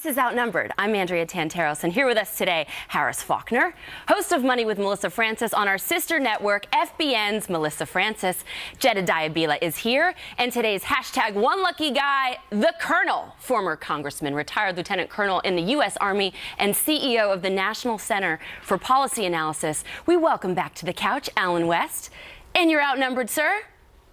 This is Outnumbered. I'm Andrea Tanteros, and here with us today, Harris Faulkner, host of Money with Melissa Francis on our sister network, FBN's Melissa Francis. Jedediah Bila is here, and today's hashtag One Lucky Guy, the Colonel, former congressman, retired lieutenant colonel in the U.S. Army, and CEO of the National Center for Policy Analysis. We welcome back to the couch, Alan West. And you're outnumbered, sir.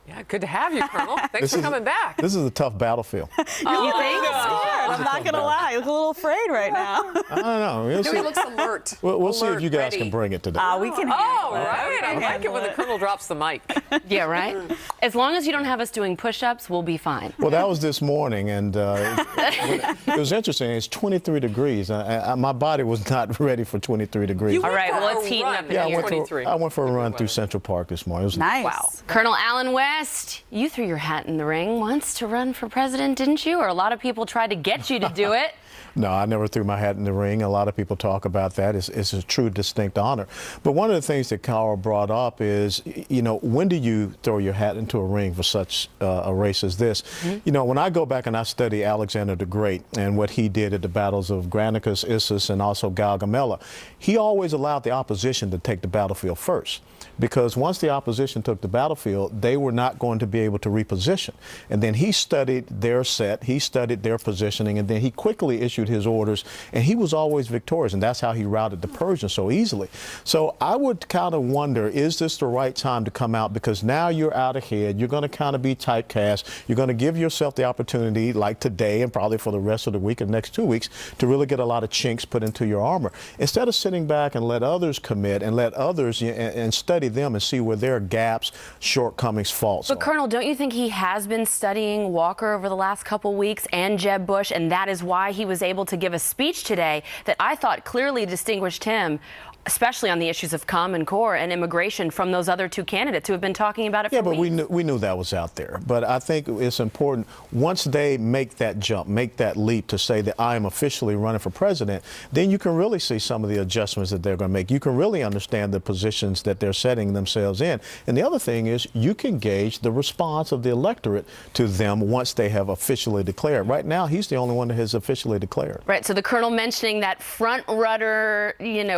Yeah, good to have you, Colonel. Thanks for coming back. This is a tough battlefield. You think? I'm not going to lie. I'm a little afraid right now. I don't know. We'll see. He looks alert. We'll see if you guys can bring it today. We can handle it. Right. I like it when the Colonel drops the mic. Yeah, right? As long as you don't have us doing push-ups, we'll be fine. Well, that was this morning, and it was interesting. It's 23 degrees. My body was not ready for 23 degrees. All right, well, it's heating up in Yeah, here. I went for a run through Central Park this morning. It was Nice. Wow. Colonel Alan West, you threw your hat in the ring once to run for president, didn't you? Or a lot of people tried to get you to do it. No, I never threw my hat in the ring. A lot of people talk about that. It's a true, distinct honor. But one of the things that Carl brought up is, you know, when do you throw your hat into a ring for such a race as this? Mm-hmm. You know, when I go back and I study Alexander the Great and what he did at the battles of Granicus, Issus, and also Gaugamela, he always allowed the opposition to take the battlefield first. Because once the opposition took the battlefield, they were not going to be able to reposition. And then he studied their set, he studied their positioning, and then he quickly issued his orders, and he was always victorious, and that's how he routed the Persians so easily. So I would kind of wonder, is this the right time to come out? Because now you're out ahead, you're going to kind of be typecast, you're going to give yourself the opportunity, like today and probably for the rest of the week and the next 2 weeks, to really get a lot of chinks put into your armor. Instead of sitting back and let others commit and let others and study them and see where their gaps, shortcomings, faults But are. Colonel, don't you think he has been studying Walker over the last couple weeks and Jeb Bush, and that is why he was able to give a speech today that I thought clearly distinguished him, especially on the issues of Common Core and immigration, from those other two candidates who have been talking about it for weeks? Yeah, but we knew that was out there. But I think it's important, once they make that jump, make that leap to say that I am officially running for president, then you can really see some of the adjustments that they're going to make. You can really understand the positions that they're setting themselves in. And the other thing is you can gauge the response of the electorate to them once they have officially declared. Right now, he's the only one that has officially declared. Right, so the Colonel mentioning that front rudder,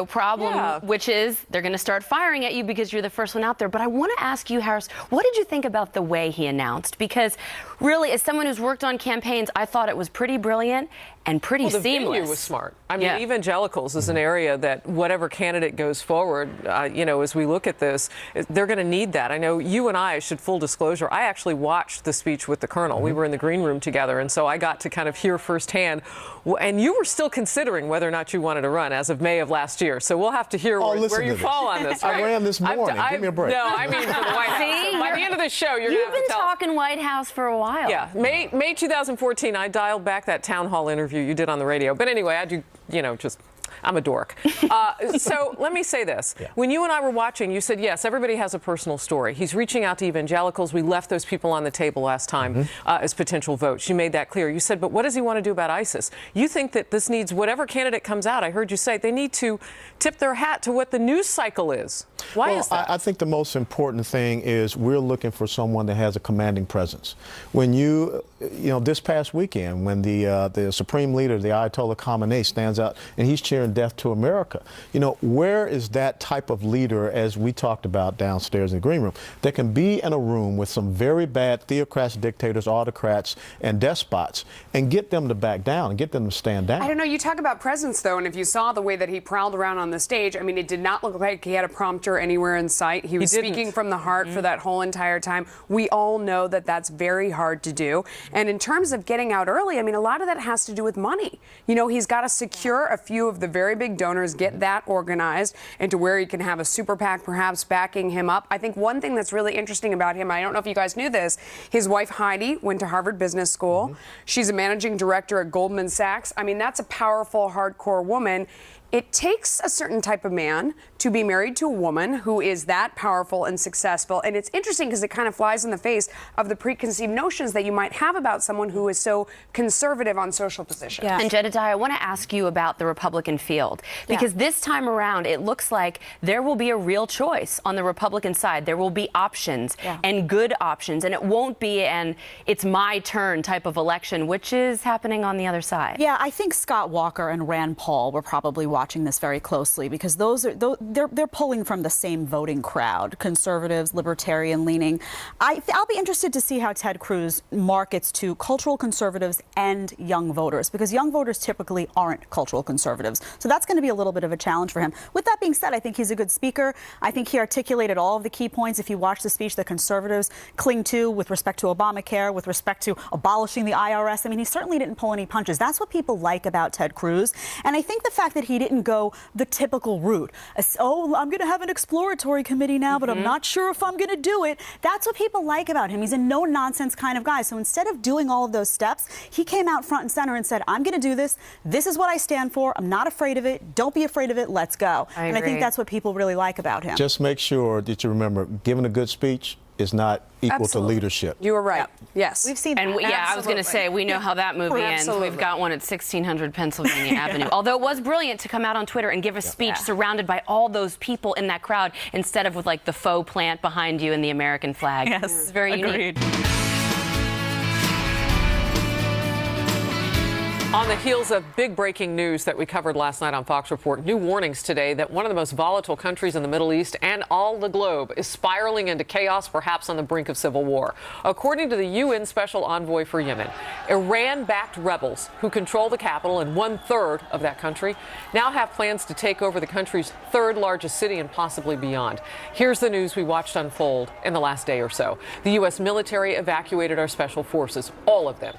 problem, which is they're going to start firing at you because you're the first one out there. But I want to ask you, Harris, what did you think about the way he announced? Because really, as someone who's worked on campaigns, I thought it was pretty brilliant and pretty the seamless. venue was smart. I mean, evangelicals is an area that whatever candidate goes forward, as we look at this, they're going to need that. I know you and I, should full disclosure, I actually watched the speech with the Colonel. We were in the green room together, and so I got to kind of hear firsthand. And you were still considering whether or not you wanted to run as of May of last year. So we'll have to hear where you fall on this. Right? I ran this morning. Give me a break. No, I mean for the White House. See, So by the end of the show, you're going to You've have to been tell us. talking White House for a while. Yeah, May 2014, I dialed back that town hall interview you did on the radio. But anyway, I do, I'm a dork. So let me say this. Yeah. When you and I were watching, you said, yes, everybody has a personal story. He's reaching out to evangelicals. We left those people on the table last time as potential votes. You made that clear. You said, but what does he want to do about ISIS? You think that this needs, whatever candidate comes out, I heard you say, they need to tip their hat to what the news cycle is. Why is that? I think the most important thing is we're looking for someone that has a commanding presence. When this past weekend, when the supreme leader, the Ayatollah Khamenei, stands out and he's cheering death to America, where is that type of leader, as we talked about downstairs in the green room, that can be in a room with some very bad theocrats, dictators, autocrats, and despots, and get them to back down and get them to stand down? I don't know. You talk about presence, though, and if you saw the way that he prowled around on the stage, I mean, it did not look like he had a prompter anywhere in sight. He was speaking from the heart for that whole entire time. We all know that that's very hard to do. And in terms of getting out early, I mean, a lot of that has to do with money. He's got to secure a few of the very big donors, get that organized into where he can have a super PAC perhaps backing him up. I think one thing that's really interesting about him, I don't know if you guys knew this, his wife Heidi went to Harvard Business School. She's a managing director at Goldman Sachs. I mean, that's a powerful, hardcore woman. It takes a certain type of man to be married to a woman who is that powerful and successful. And it's interesting because it kind of flies in the face of the preconceived notions that you might have about someone who is so conservative on social positions. And Jedediah, I want to ask you about the Republican field, because this time around it looks like there will be a real choice on the Republican side. There will be options and good options, and it won't be an it's my turn type of election, which is happening on the other side. Yeah, I think Scott Walker and Rand Paul were probably watching this very closely, because they're pulling from the same voting crowd, conservatives, libertarian leaning. I'll be interested to see how Ted Cruz markets to cultural conservatives and young voters, because young voters typically aren't cultural conservatives. So that's going to be a little bit of a challenge for him. With that being said, I think he's a good speaker. I think he articulated all of the key points, if you watch the speech, that conservatives cling to with respect to Obamacare, with respect to abolishing the IRS. I mean, he certainly didn't pull any punches. That's what people like about Ted Cruz. And I think the fact that he didn't go the typical route, oh, I'm going to have an exploratory committee now, but I'm not sure if I'm going to do it. That's what people like about him. He's a no-nonsense kind of guy. So instead of doing all of those steps, he came out front and center and said, I'm going to do this. This is what I stand for. I'm not afraid of it. Don't be afraid of it. Let's go. And I think that's what people really like about him. Just make sure that you remember, giving a good speech is not equal to leadership. You were right. Yes. We've seen that. And I was going to say, we know how that movie ends. We've got one at 1600 Pennsylvania Avenue. Although it was brilliant to come out on Twitter and give a speech surrounded by all those people in that crowd, instead of with like the faux plant behind you and the American flag. Yes, it's very unique. On the heels of big breaking news that we covered last night on Fox Report, new warnings today that one of the most volatile countries in the Middle East and all the globe is spiraling into chaos, perhaps on the brink of civil war. According to the UN Special Envoy for Yemen, Iran-backed rebels who control the capital and 1/3 of that country now have plans to take over the country's third largest city and possibly beyond. Here's the news we watched unfold in the last day or so. The U.S. military evacuated our special forces, all of them.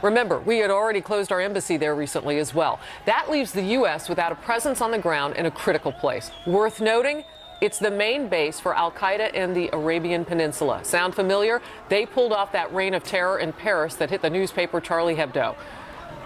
Remember, we had already closed our embassy there recently as well. That leaves the U.S. without a presence on the ground in a critical place. Worth noting, it's the main base for al-Qaeda in the Arabian Peninsula. Sound familiar? They pulled off that reign of terror in Paris that hit the newspaper Charlie Hebdo.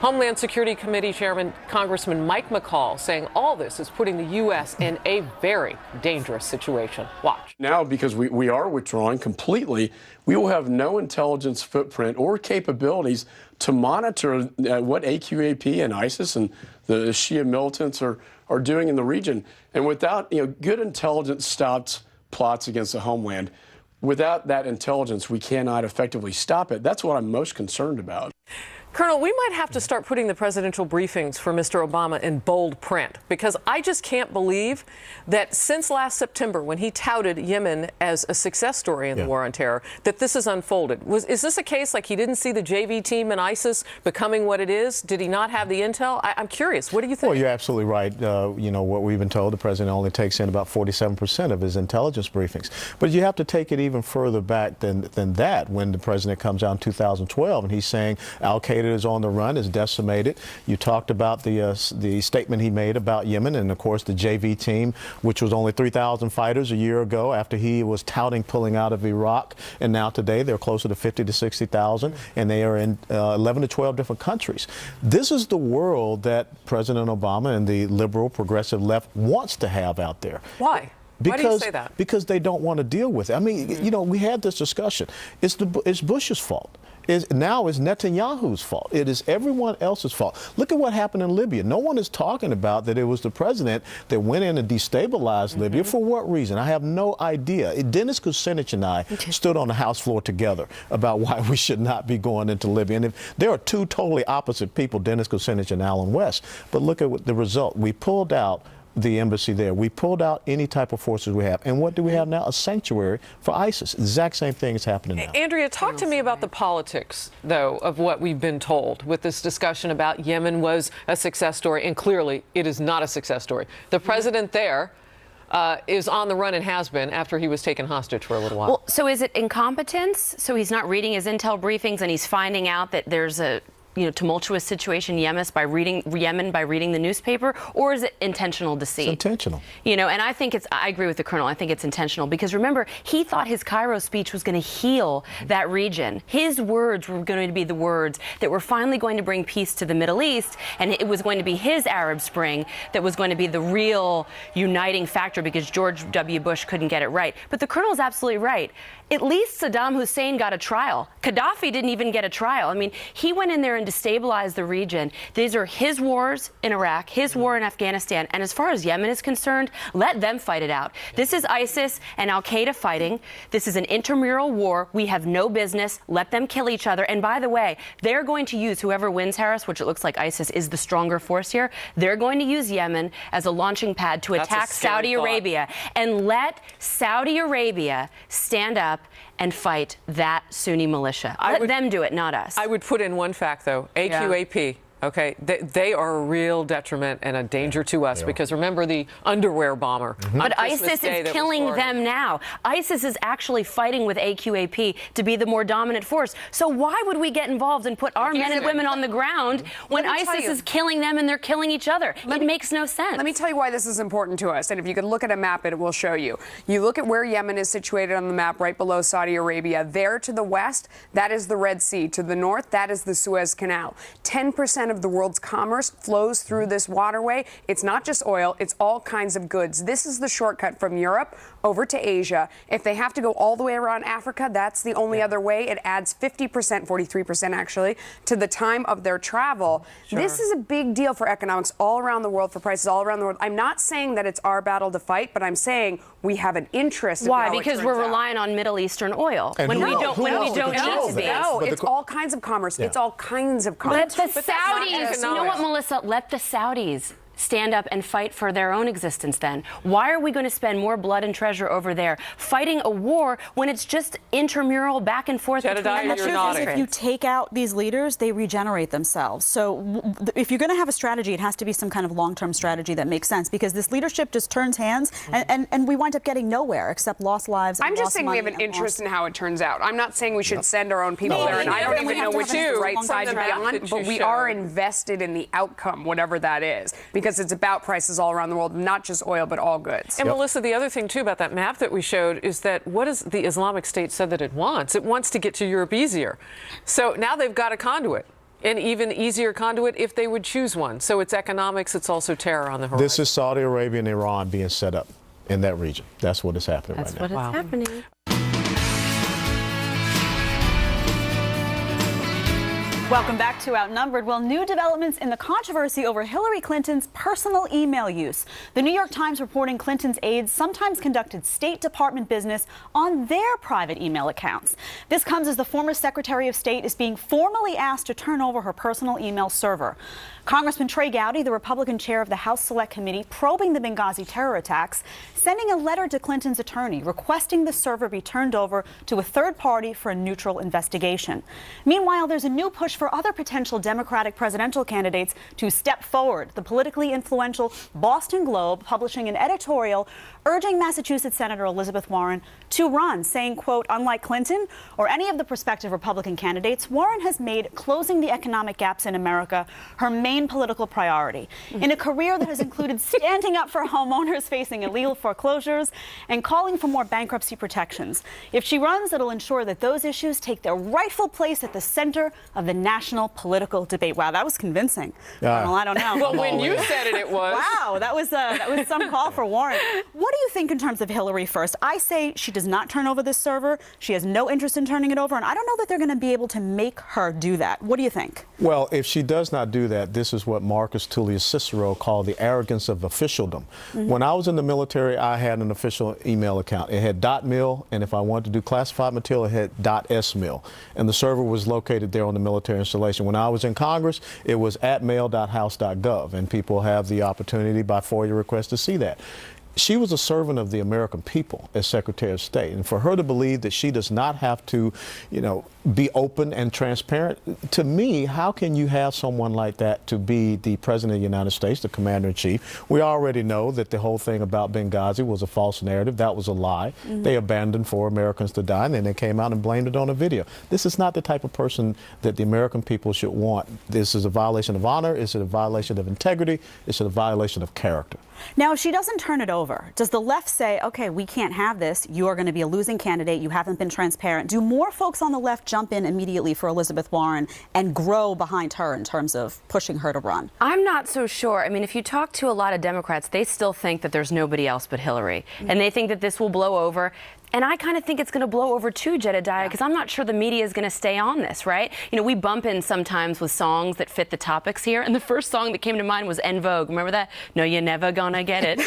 Homeland Security Committee Chairman Congressman Mike McCall saying all this is putting the U.S. in a very dangerous situation. Watch. Now, because we are withdrawing completely, we will have no intelligence footprint or capabilities to monitor what AQAP and ISIS and the Shia militants are doing in the region. And without good intelligence stops plots against the homeland. Without that intelligence, we cannot effectively stop it. That's what I'm most concerned about. Colonel, we might have to start putting the presidential briefings for Mr. Obama in bold print, because I just can't believe that since last September, when he touted Yemen as a success story in the war on terror, that this has unfolded. Is this a case like he didn't see the JV team in ISIS becoming what it is? Did he not have the intel? I'm curious. What do you think? Well, you're absolutely right. What we've been told, the president only takes in about 47% of his intelligence briefings. But you have to take it even further back than that, when the president comes out in 2012 and he's saying al-Qaeda is on the run, is decimated. You talked about the statement he made about Yemen, and of course the JV team, which was only 3,000 fighters a year ago after he was touting pulling out of Iraq, and now today they're closer to 50 to 60,000, and they are in 11 to 12 different countries. This is the world that President Obama and the liberal progressive left wants to have out there. Why? Why do you say that? Because they don't want to deal with it. I mean, we had this discussion. It's Bush's fault. Now it's Netanyahu's fault. It is everyone else's fault. Look at what happened in Libya. No one is talking about that it was the president that went in and destabilized Libya. For what reason? I have no idea. Dennis Kucinich and I stood on the House floor together about why we should not be going into Libya. And if there are two totally opposite people, Dennis Kucinich and Alan West. But look at the result. We pulled out the embassy there. We pulled out any type of forces we have. And what do we have now? A sanctuary for ISIS. Exact same thing is happening now. Andrea, talk to me about the politics, though, of what we've been told with this discussion about Yemen was a success story, and clearly it is not a success story. The president there is on the run and has been after he was taken hostage for a little while. Well, so is it incompetence? So he's not reading his intel briefings and he's finding out that there's a tumultuous situation in Yemen by reading the newspaper, or is it intentional deceit? It's intentional. And I think I agree with the Colonel. I think it's intentional because remember, he thought his Cairo speech was going to heal that region. His words were going to be the words that were finally going to bring peace to the Middle East, and it was going to be his Arab Spring that was going to be the real uniting factor because George W. Bush couldn't get it right. But the Colonel's absolutely right. At least Saddam Hussein got a trial. Gaddafi didn't even get a trial. I mean, he went in there and destabilized the region. These are his wars in Iraq, his war in Afghanistan. And as far as Yemen is concerned, let them fight it out. This is ISIS and al-Qaeda fighting. This is an intramural war. We have no business. Let them kill each other. And by the way, they're going to use whoever wins, Harris, which it looks like ISIS is the stronger force here. They're going to use Yemen as a launching pad to attack Saudi Arabia and let Saudi Arabia stand up and fight that Sunni militia. Let them do it, not us. I would put in one fact, though. AQAP. Okay, they are a real detriment and a danger to us because remember the underwear bomber. But ISIS is killing them now. ISIS is actually fighting with AQAP to be the more dominant force. So why would we get involved and put our men and women on the ground when ISIS is killing them and they're killing each other? It makes no sense. Let me tell you why this is important to us. And if you could look at a map, it will show you. You look at where Yemen is situated on the map right below Saudi Arabia. There to the west, that is the Red Sea. To the north, that is the Suez Canal. 10% of the world's commerce flows through this waterway. It's not just oil, it's all kinds of goods. This is the shortcut from Europe over to Asia. If they have to go all the way around Africa, that's the only other way. It adds 50%, 43% actually, to the time of their travel. This is a big deal for economics all around the world, for prices all around the world. I'm not saying that it's our battle to fight, but I'm saying we have an interest. Why? Because we're relying on Middle Eastern oil and when we don't need to be. No, it's all kinds of commerce. It's all kinds of commerce. Let the Saudis, you know what, Melissa? Let the Saudis stand up and fight for their own existence then. Why are we going to spend more blood and treasure over there fighting a war when it's just intramural back and forth between countries? If you take out these leaders, they regenerate themselves. So if you're going to have a strategy, it has to be some kind of long-term strategy that makes sense because this leadership just turns hands and we wind up getting nowhere except lost lives and I'm just saying we have an interest in how it turns out. I'm not saying we should send our own people there, and I don't even know which is the right side to be on, but we are invested in the outcome, whatever that is, because it's about prices all around the world, not just oil, but all goods. And Melissa, the other thing, too, about that map that we showed is that what has the Islamic State said that it wants? It wants to get to Europe easier. So now they've got a conduit. An even easier conduit if they would choose one. So it's economics, it's also terror on the horizon. This is Saudi Arabia and Iran being set up in that region. That's what is happening right now. That's what is happening. Welcome back to Outnumbered. Well, new developments in the controversy over Hillary Clinton's personal email use. The New York Times reporting Clinton's aides sometimes conducted State Department business on their private email accounts. This comes as the former Secretary of State is being formally asked to turn over her personal email server. Congressman Trey Gowdy, the Republican chair of the House Select Committee probing the Benghazi terror attacks, sending a letter to Clinton's attorney requesting the server be turned over to a third party for a neutral investigation. Meanwhile, there's a new push for other potential Democratic presidential candidates to step forward. The politically influential Boston Globe publishing an editorial urging Massachusetts Senator Elizabeth Warren to run, saying, quote, unlike Clinton or any of the prospective Republican candidates, Warren has made closing the economic gaps in America her main political priority. In a career that has included standing up for homeowners facing illegal foreclosures and calling for more bankruptcy protections. If she runs, it'll ensure that those issues take their rightful place at the center of the national political debate. Wow, that was convincing. Well, I don't know. Well, when you said it, it was. Wow, that was some call for Warren. What do you think in terms of Hillary first? I say she does not turn over this server. She has no interest in turning it over, and I don't know that they're going to be able to make her do that. What do you think? Well, if she does not do that, this is what Marcus Tullius Cicero called the arrogance of officialdom. When I was in the military, I had an official email account. It had .mil, and if I wanted to do classified material, it had .smil, and the server was located there on the military installation. When I was in Congress, it was @mail.house.gov, and people have the opportunity by FOIA request to see that. she was a servant of the American people as Secretary of State. And for her to believe that she does not have to, be open and transparent, to me, how can you have someone like that to be the President of the United States, the Commander-in-Chief? We already know that the whole thing about Benghazi was a false narrative. That was a lie. They abandoned 4 Americans to die, and then they came out and blamed it on a video. This is not the type of person that the American people should want. This is a violation of honor. It's a violation of integrity. It's a violation of character. Now, if she doesn't turn it over, does the left say, okay, we can't have this, you are going to be a losing candidate, you haven't been transparent? Do more folks on the left jump in immediately for Elizabeth Warren and grow behind her in terms of pushing her to run? I'm not so sure. I mean, if you talk to a lot of Democrats, they still think that there's nobody else but Hillary. And they think that this will blow over. And I kind of think it's going to blow over too, Jedediah, because I'm not sure the media is going to stay on this, right? We bump in sometimes with songs that fit the topics here. And the first song that came to mind was En Vogue. Remember that? No, you're never gonna get it.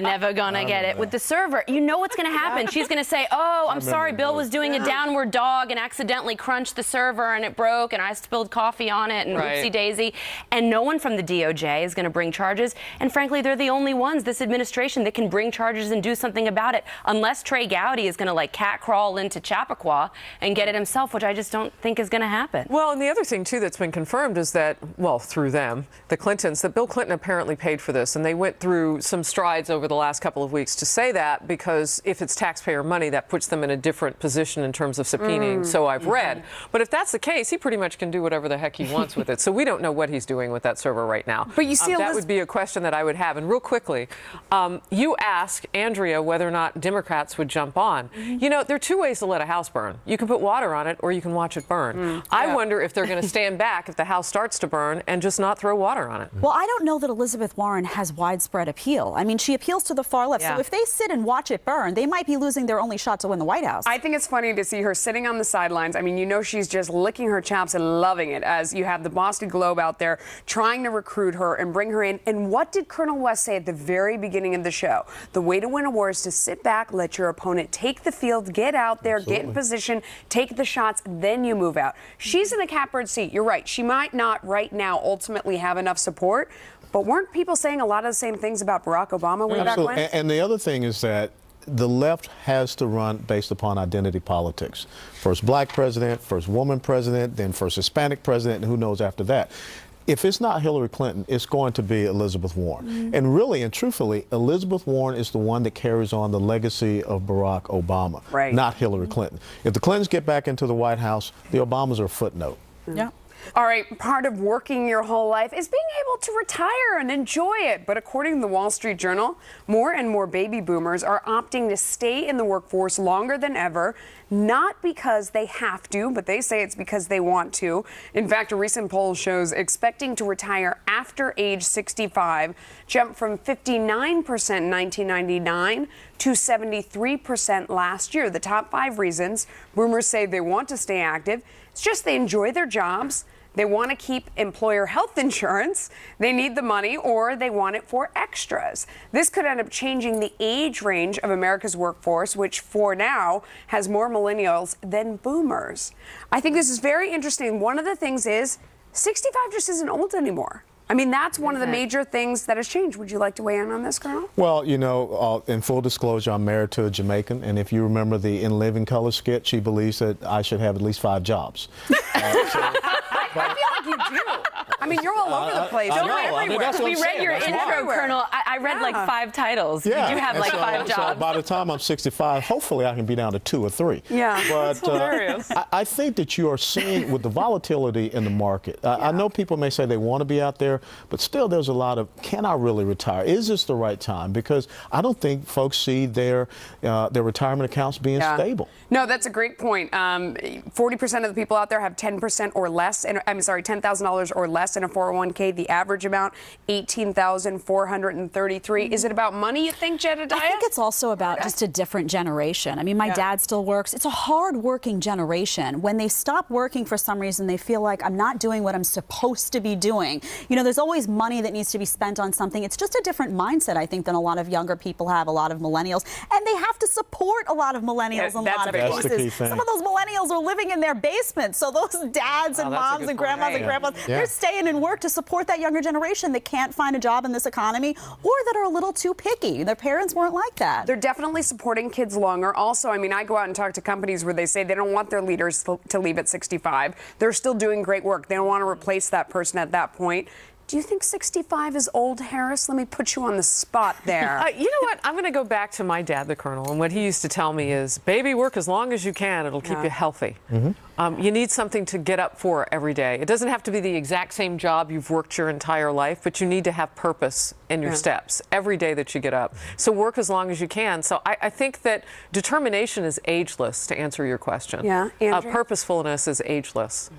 never gonna get it. With the server, you know what's going to happen. She's going to say, oh, I'm sorry, Bill was doing a downward dog and accidentally crunched the server and it broke and I spilled coffee on it and whoopsie daisy. And no one from the DOJ is going to bring charges. And frankly, they're the only ones, this administration, that can bring charges and do something about it. Unless Trey Gowdy is going to cat crawl into Chappaqua and get it himself, which I just don't think is going to happen. Well, and the other thing, too, that's been confirmed is that, well, through them, the Clintons, that Bill Clinton apparently paid for this. And they went through some strides over the last couple of weeks to say that, because if it's taxpayer money, that puts them in a different position in terms of subpoenaing. So I've read. But if that's the case, he pretty much can do whatever the heck he wants with it. So we don't know what he's doing with that server right now. But you see, that would be a question that I would have. And real quickly, you ask Andrea whether or not Democrats would jump on. There are 2 ways to let a house burn. You can put water on it or you can watch it burn. I wonder if they're going to stand back if the house starts to burn and just not throw water on it. Well, I don't know that Elizabeth Warren has widespread appeal. I mean, she appeals to the far left. So if they sit and watch it burn, they might be losing their only shot to win the White House. I think it's funny to see her sitting on the sidelines. I mean, she's just licking her chops and loving it as you have the Boston Globe out there trying to recruit her and bring her in. And what did Colonel West say at the very beginning of the show? The way to win a war is to sit back, let your opponent take the field, get out there, get in position, take the shots, then you move out. She's in a catbird seat. You're right. She might not right now ultimately have enough support, but weren't people saying a lot of the same things about Barack Obama way back when? And the other thing is that the left has to run based upon identity politics. First black president, first woman president, then first Hispanic president, and who knows after that. If it's not Hillary Clinton, it's going to be Elizabeth Warren. And really and truthfully, Elizabeth Warren is the one that carries on the legacy of Barack Obama, not Hillary Clinton. If the Clintons get back into the White House, the Obamas are a footnote. Yeah. All right, part of working your whole life is being able to retire and enjoy it. But according to the Wall Street Journal, more and more baby boomers are opting to stay in the workforce longer than ever, not because they have to, but they say it's because they want to. In fact, a recent poll shows expecting to retire after age 65 jumped from 59% in 1999 to 73% last year. The top 5 reasons boomers say they want to stay active: it's just they enjoy their jobs, they want to keep employer health insurance, they need the money, or they want it for extras. This could end up changing the age range of America's workforce, which for now has more millennials than boomers. I think this is very interesting. One of the things is 65 just isn't old anymore. I mean, that's one of the major things that has changed. Would you like to weigh in on this, Colonel? Well, in full disclosure, I'm married to a Jamaican, and if you remember the In Living Color skit, she believes that I should have at least 5 jobs. I feel like you do. I mean, you're all over the place. You're everywhere. We read your intro, Colonel. I read like 5 titles. Yeah. You do have like 5 jobs. So by the time I'm 65, hopefully I can be down to 2 or 3. Yeah. But hilarious. I think that you are seeing with the volatility in the market. I know people may say they want to be out there, but still there's a lot of, can I really retire? Is this the right time? Because I don't think folks see their retirement accounts being stable. No, that's a great point. 40% of the people out there have 10% or less, $10,000 or less in a 401k. The average amount, $18,433. Is it about money, you think, Jedediah? I think it's also about just a different generation. I mean, my dad still works. It's a hard-working generation. When they stop working for some reason, they feel like I'm not doing what I'm supposed to be doing. There's always money that needs to be spent on something. It's just a different mindset, I think, than a lot of younger people have, a lot of millennials. And they have to support a lot of millennials in a lot of cases. Some of those millennials are living in their basements. So those dads and moms and grandmas and grandpas, they're staying in and work to support that younger generation that can't find a job in this economy or that are a little too picky. Their parents weren't like that. They're definitely supporting kids longer. Also, I mean, I go out and talk to companies where they say they don't want their leaders to leave at 65. They're still doing great work. They don't want to replace that person at that point. Do you think 65 is old, Harris? Let me put you on the spot there. You know what? I'm going to go back to my dad, the Colonel, and what he used to tell me is, baby, work as long as you can. It'll keep you healthy. You need something to get up for every day. It doesn't have to be the exact same job you've worked your entire life, but you need to have purpose in your steps every day that you get up. So work as long as you can. So I think that determination is ageless, to answer your question. Yeah, Andrea? Purposefulness is ageless.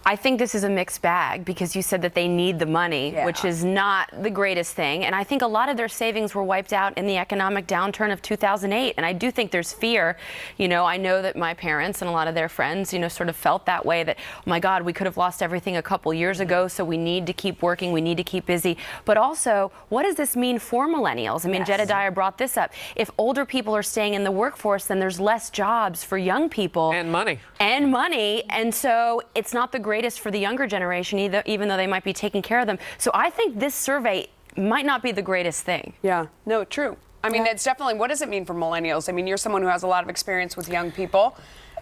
I think this is a mixed bag because you said that they need the money, which is not the greatest thing. And I think a lot of their savings were wiped out in the economic downturn of 2008. And I do think there's fear. You know, I know that my parents and a lot of their friends, you know, sort of felt that way that, oh my God, we could have lost everything a couple years ago. So we need to keep working. We need to keep busy. But also, what does this mean for millennials? I mean, Jedediah brought this up. If older people are staying in the workforce, then there's less jobs for young people. And money. And money. And so it's not the greatest for the younger generation either, even though they might be taking care of them. So I think this survey might not be the greatest thing. Yeah, no, true. I mean, it's definitely, what does it mean for millennials? I mean, you're someone who has a lot of experience with young people.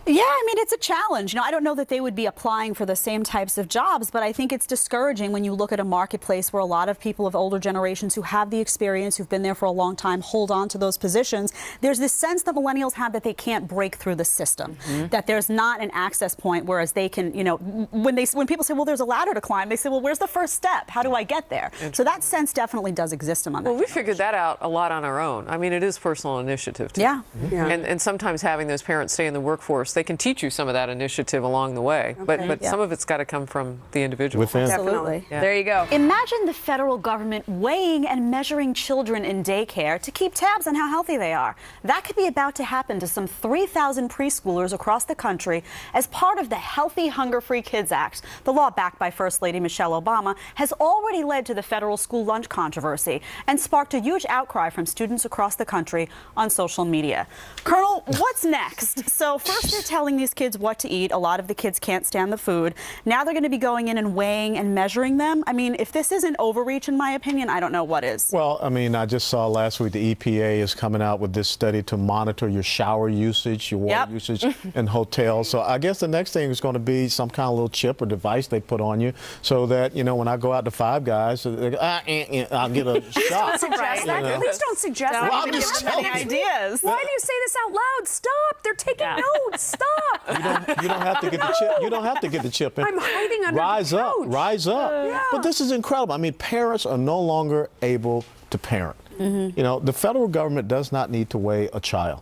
Yeah, I mean, it's a challenge. You know, I don't know that they would be applying for the same types of jobs, but I think it's discouraging when you look at a marketplace where a lot of people of older generations who have the experience, who've been there for a long time, hold on to those positions. There's this sense that millennials have that they can't break through the system, that there's not an access point, whereas they can, you know, when people say, well, there's a ladder to climb, they say, well, where's the first step? How do I get there? So that sense definitely does exist among them. Well, we figured that out a lot on our own. I mean, it is personal initiative, too. Yeah. And sometimes having those parents stay in the workforce, they can teach you some of that initiative along the way. But some of it's got to come from the individual. Absolutely. Yeah. There you go. Imagine the federal government weighing and measuring children in daycare to keep tabs on how healthy they are. That could be about to happen to some 3,000 preschoolers across the country as part of the Healthy Hunger-Free Kids Act. The law, backed by First Lady Michelle Obama, has already led to the federal school lunch controversy and sparked a huge outcry from students across the country on social media. Colonel, what's next? So first they're telling these kids what to eat. A lot of the kids can't stand the food. Now they're going to be going in and weighing and measuring them. I mean, if this isn't overreach, in my opinion, I don't know what is. Well, I mean, I just saw last week the EPA is coming out with this study to monitor your shower usage, your water usage in hotels. So I guess the next thing is going to be some kind of little chip or device they put on you so that, you know, when I go out to Five Guys, I'll get a shot. Suggest that. Please don't suggest that. Well, I'm just telling you. Ideas. Why do you say this out loud? Stop. They're taking notes. Stop. You don't have to get the chip. You don't have to get the chip in. I'm hiding under Rise the couch. up. Rise up. Yeah. But this is incredible. I mean, parents are no longer able to parent. You know, the federal government does not need to weigh a child.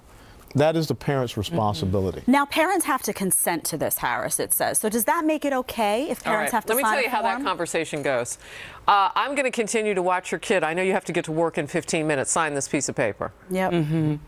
That is the parent's responsibility. Now, parents have to consent to this, Harris, it says. So does that make it okay if parents have to sign a form? Let me tell you how that conversation goes. I'm going to continue to watch your kid. I know you have to get to work in 15 minutes. Sign this piece of paper. Yep.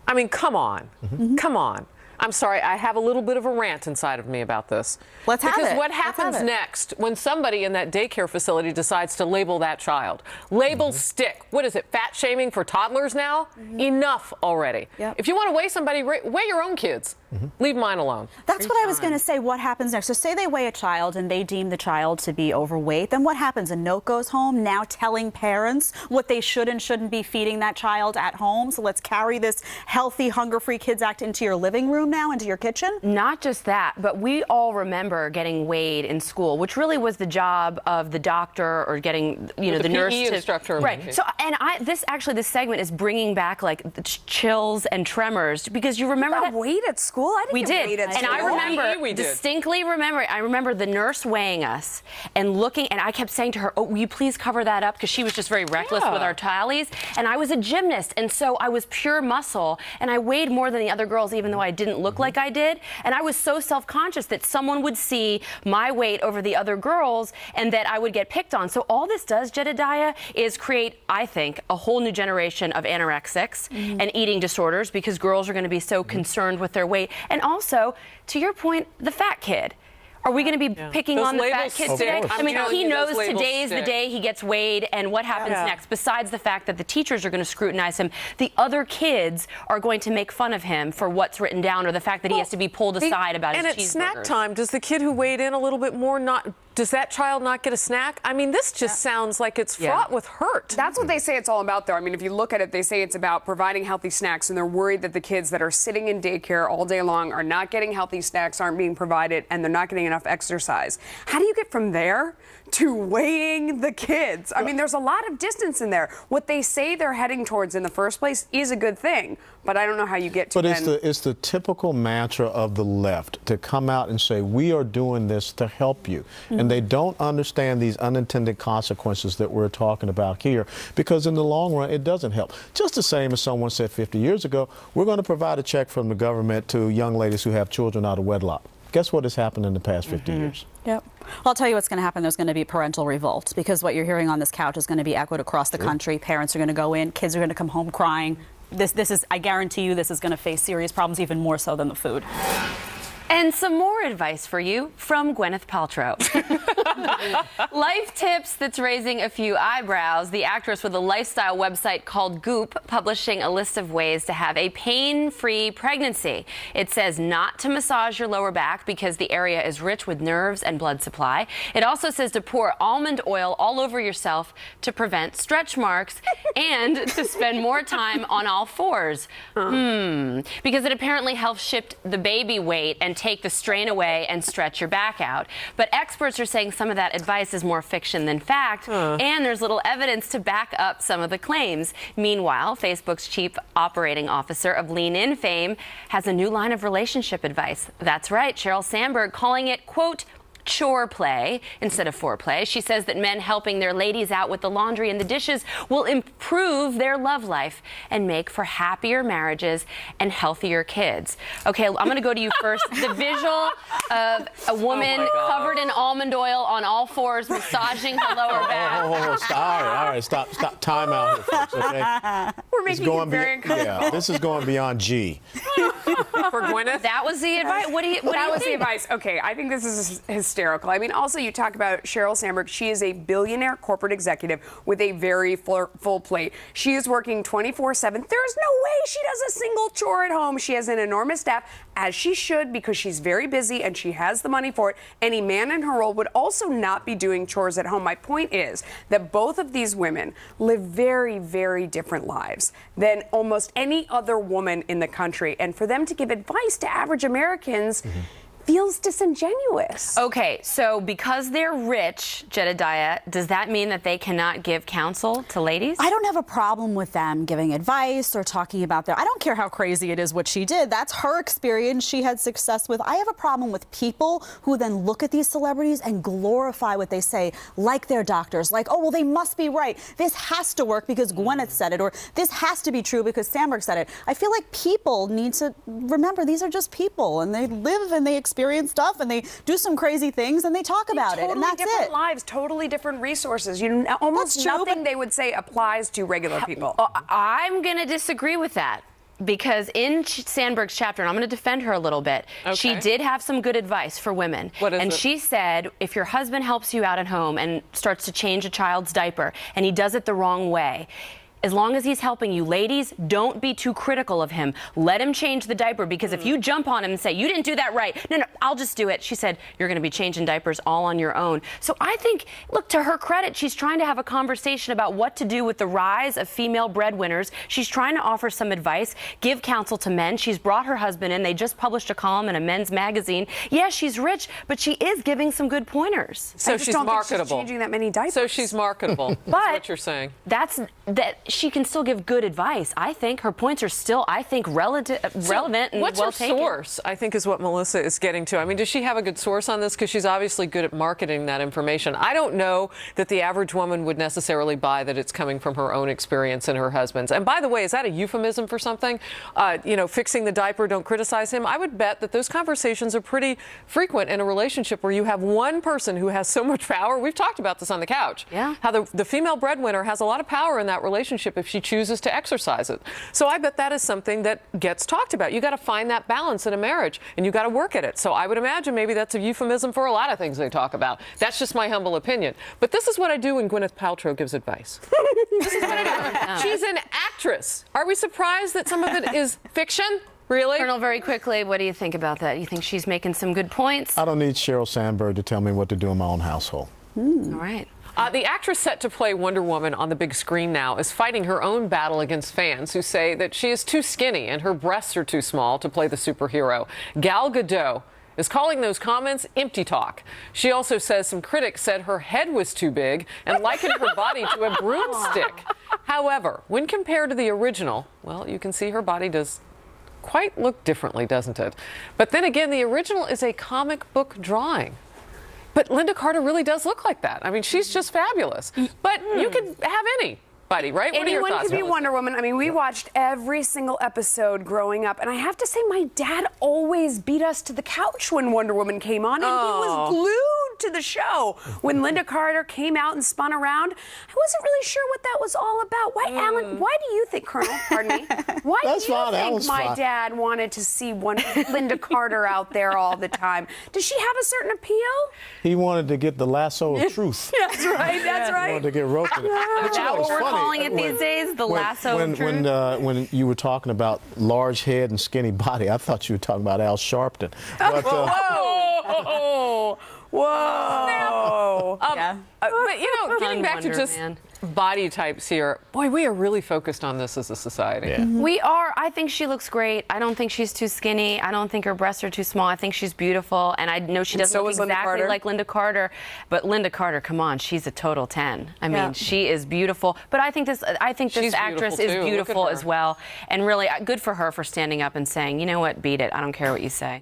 I mean, come on. Come on. I'm sorry, I have a little bit of a rant inside of me about this. Let's have it. Because what happens next when somebody in that daycare facility decides to label that child? Label stick. What is it, fat shaming for toddlers now? Enough already. Yep. If you want to weigh somebody, weigh your own kids. Leave mine alone. That's what I was going to say. What happens next? So say they weigh a child and they deem the child to be overweight. Then what happens? A note goes home now telling parents what they should and shouldn't be feeding that child at home. So let's carry this Healthy Hunger-Free Kids Act into your living room now, into your kitchen? Not just that, but we all remember getting weighed in school, which really was the job of the doctor or getting, you know, the nurse PE instructor. Right. So, and this segment is bringing back like the chills and tremors because you remember that weighed at school. I didn't we get did, weighed at and school. I remember we did. distinctly remember. I remember the nurse weighing us and looking, and I kept saying to her, "Oh, will you please cover that up?" Because she was just very reckless with our tallies. And I was a gymnast, and so I was pure muscle, and I weighed more than the other girls, even though I didn't look like I did. And I was so self-conscious that someone would see my weight over the other girls, and that I would get picked on. So all this does, Jedediah, is create, I think, a whole new generation of anorexics and eating disorders because girls are going to be so concerned with their weight. And also, to your point, the fat kid. Are we going to be picking Those on the fat labels kid stick. today? I mean, he knows those labels today's the stick. day he gets weighed, and what happens next? Besides the fact that the teachers are going to scrutinize him, the other kids are going to make fun of him for what's written down or the fact that he has to be pulled aside about his cheeseburgers. And at snack time, does the kid who weighed in a little bit more not does that child not get a snack? I mean, this just sounds like it's fraught with hurt. That's what they say it's all about, though. I mean, if you look at it, they say it's about providing healthy snacks, and they're worried that the kids that are sitting in daycare all day long are not getting healthy snacks, aren't being provided, and they're not getting enough exercise. How do you get from there to weighing the kids? I mean, there's a lot of distance in there. What they say they're heading towards in the first place is a good thing, but I don't know how you get to But it's the typical mantra of the left to come out and say, we are doing this to help you. And they don't understand these unintended consequences that we're talking about here, because in the long run, it doesn't help. Just the same as someone said 50 years ago, we're going to provide a check from the government to young ladies who have children out of wedlock. Guess what has happened in the past 50 years? Yep. Well, I'll tell you what's going to happen. There's going to be parental revolt, because what you're hearing on this couch is going to be echoed across the country. Parents are going to go in. Kids are going to come home crying. This is, I guarantee you, this is going to face serious problems, even more so than the food. And some more advice for you from Gwyneth Paltrow. Life tips that's raising a few eyebrows. The actress with a lifestyle website called Goop publishing a list of ways to have a pain-free pregnancy. It says not to massage your lower back because the area is rich with nerves and blood supply. It also says to pour almond oil all over yourself to prevent stretch marks and to spend more time on all fours. Because it apparently helps shift the baby weight and take the strain away and stretch your back out. But experts are saying some of that advice is more fiction than fact, and there's little evidence to back up some of the claims. Meanwhile, Facebook's chief operating officer of Lean In fame has a new line of relationship advice. That's right, Sheryl Sandberg calling it, quote, chore play instead of foreplay. She says that men helping their ladies out with the laundry and the dishes will improve their love life and make for happier marriages and healthier kids. Okay, I'm going to go to you first. The visual of a woman covered in almond oil on all fours massaging her lower back. Stop. All right, stop. Time out here, folks, okay? We're making it very uncomfortable. Yeah, this is going beyond G. For Gwyneth? That was the advice. What do you think? The advice. Okay, I think this is hysterical. I mean, also, you talk about Sheryl Sandberg. She is a billionaire corporate executive with a very full plate. She is working 24/7. There's no way she does a single chore at home. She has an enormous staff, as she should, because she's very busy and she has the money for it. Any man in her role would also not be doing chores at home. My point is that both of these women live very, very different lives than almost any other woman in the country. And for them to give advice to average Americans feels disingenuous. Okay, so because they're rich, Jedediah, does that mean that they cannot give counsel to ladies? I don't have a problem with them giving advice or talking about their... I don't care how crazy it is what she did. That's her experience she had success with. I have a problem with people who then look at these celebrities and glorify what they say, like their doctors, like, oh, well, they must be right. This has to work because Gwyneth said it, or this has to be true because Sandberg said it. I feel like people need to remember these are just people, and they live and they experience stuff, and they do some crazy things, and they talk about it, and that's different it. Lives, totally different resources. Almost true, nothing they would say applies to regular people. I'm going to disagree with that. Because in Sandberg's chapter, and I'm going to defend her a little bit, she did have some good advice for women. What is and it? She said, if your husband helps you out at home and starts to change a child's diaper, and he does it the wrong way, as long as he's helping you, ladies, don't be too critical of him. Let him change the diaper, because if you jump on him and say, you didn't do that right, no, I'll just do it. She said, you're going to be changing diapers all on your own. So I think, look, to her credit, she's trying to have a conversation about what to do with the rise of female breadwinners. She's trying to offer some advice, give counsel to men. She's brought her husband in. They just published a column in a men's magazine. Yeah, she's rich, but she is giving some good pointers. So she's marketable. Think she's changing that many diapers. So she's marketable. But that's what you're saying. That she can still give good advice. I think her points are still, relevant and what's well her taken. source? I think is what Melissa is getting to. I mean, does she have a good source on this? Because she's obviously good at marketing that information. I don't know that the average woman would necessarily buy that it's coming from her own experience and her husband's. And by the way, is that a euphemism for something? Fixing the diaper, don't criticize him. I would bet that those conversations are pretty frequent in a relationship where you have one person who has so much power. We've talked about this on the couch. Yeah. How the female breadwinner has a lot of power in that relationship if she chooses to exercise it. So I bet that is something that gets talked about. You got to find that balance in a marriage, and you got to work at it. So I would imagine maybe that's a euphemism for a lot of things they talk about. That's just my humble opinion. But this is what I do when Gwyneth Paltrow gives advice. This is what I do. She's an actress. Are we surprised that some of it is fiction? Really? Colonel, very quickly, what do you think about that? You think she's making some good points? I don't need Sheryl Sandberg to tell me what to do in my own household. All right. The actress set to play Wonder Woman on the big screen now is fighting her own battle against fans who say that she is too skinny and her breasts are too small to play the superhero. Gal Gadot is calling those comments empty talk. She also says some critics said her head was too big and likened her body to a broomstick. However, when compared to the original, well, you can see her body does quite look differently, doesn't it? But then again, the original is a comic book drawing. But Linda Carter really does look like that. I mean, she's just fabulous. But you could have anybody, right? What are your Anyone thoughts, could be Melissa? Wonder Woman. I mean, we watched every single episode growing up, and I have to say, my dad always beat us to the couch when Wonder Woman came on, and he was glued to the show. When Linda Carter came out and spun around, I wasn't really sure what that was all about. Why, Alan? Why do you think, Colonel? Pardon me. Why do you think my dad wanted to see Linda Carter out there all the time? Does she have a certain appeal? He wanted to get the lasso of truth. That's right. That's right. He wanted to get roped in it. But Is that what we're calling it these days? The lasso of truth? When you were talking about large head and skinny body, I thought you were talking about Al Sharpton. But, Whoa! But, you know, getting back to just body types here, boy, we are really focused on this as a society. Yeah. We are. I think she looks great. I don't think she's too skinny. I don't think her breasts are too small. I think she's beautiful. And I know she doesn't look exactly like Linda Carter. But Linda Carter, come on, she's a total 10. I mean, she is beautiful. But I think this actress is beautiful as well. And really, good for her for standing up and saying, you know what, beat it. I don't care what you say.